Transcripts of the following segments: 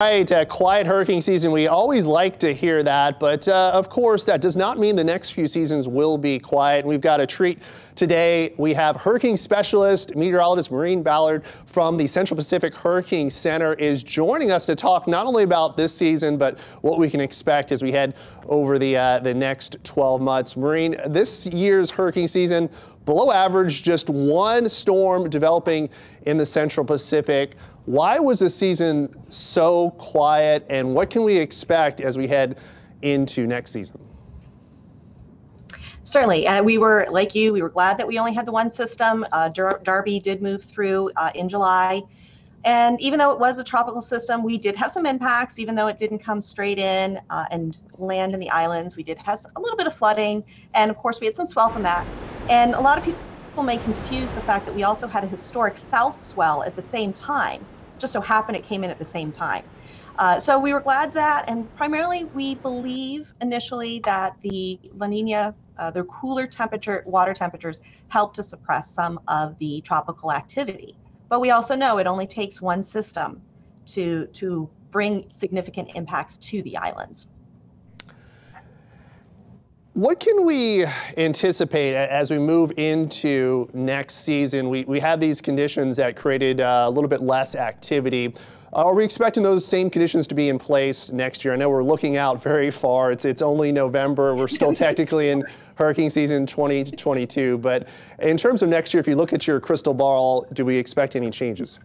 Right, quiet hurricane season. We always like to hear that, but of course that does not mean the next few seasons will be quiet. We've got a treat today. We have hurricane specialist, meteorologist Maureen Ballard from the Central Pacific Hurricane Center is joining us to talk not only about this season, but what we can expect as we head over the next 12 months. Maureen, this year's hurricane season, below average, just one storm developing in the Central Pacific. Why was the season so quiet, and what can we expect as we head into next season? Certainly. We were, like you, we were glad that we only had the one system. Darby did move through in July. And even though it was a tropical system, we did have some impacts, even though it didn't come straight in and land in the islands. We did have a little bit of flooding. And of course, we had some swell from that. And a lot of people may confuse the fact that we also had a historic south swell at the same time. Just so happened it came in at the same time. So we were glad that, and primarily we believe initially that the La Nina, the cooler water temperatures helped to suppress some of the tropical activity. But we also know it only takes one system to bring significant impacts to the islands. What can we anticipate as we move into next season? We had these conditions that created a little bit less activity. Are we expecting those same conditions to be in place next year? I know we're looking out very far. It's only November. We're still technically in hurricane season 2022. But in terms of next year, if you look at your crystal ball, do we expect any changes?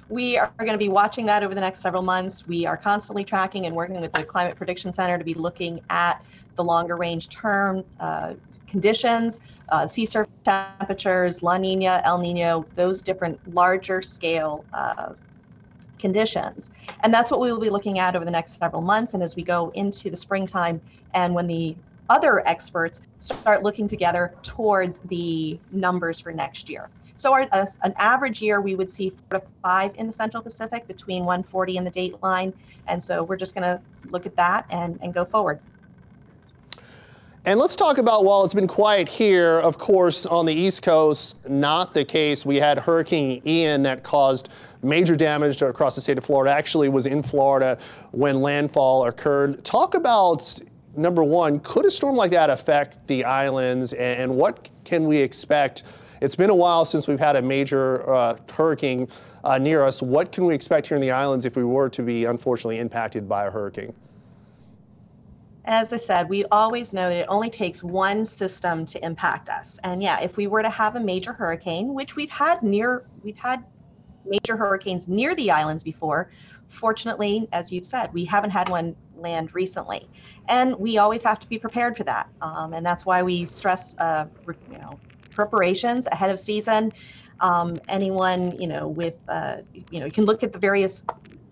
We are going to be watching that over the next several months. We are constantly tracking and working with the Climate Prediction Center to be looking at the longer range term conditions, sea surface temperatures, La Nina, El Nino, those different larger scale conditions. And that's what we will be looking at over the next several months. And as we go into the springtime and when the other experts start looking together towards the numbers for next year. So an average year, we would see 4 to 5 in the Central Pacific, between 140 and the date line. And so we're just going to look at that and go forward. And let's talk about, while it's been quiet here, of course, on the East Coast, not the case. We had Hurricane Ian that caused major damage across the state of Florida, actually was in Florida when landfall occurred. Talk about, number one, could a storm like that affect the islands, and what can we expect? It's been a while since we've had a major hurricane near us. What can we expect here in the islands if we were to be unfortunately impacted by a hurricane? As I said, we always know that it only takes one system to impact us. And yeah, if we were to have a major hurricane, which we've had major hurricanes near the islands before. Fortunately, as you've said, we haven't had one land recently. And we always have to be prepared for that. And that's why we stress preparations ahead of season. Anyone, with, you can look at the various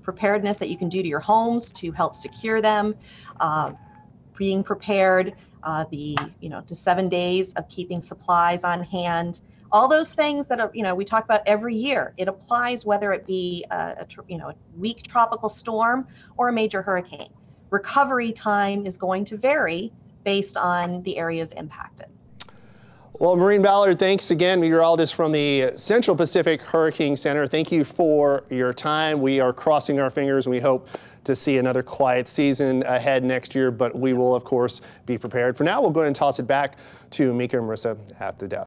preparedness that you can do to your homes to help secure them, being prepared, to 7 days of keeping supplies on hand, all those things that are, we talk about every year. It applies whether it be a weak tropical storm or a major hurricane. Recovery time is going to vary based on the areas impacted. Well, Maureen Ballard, thanks again, meteorologist from the Central Pacific Hurricane Center. Thank you for your time. We are crossing our fingers, and we hope to see another quiet season ahead next year, but we will, of course, be prepared. For now, we'll go ahead and toss it back to Mika and Marissa at the desk.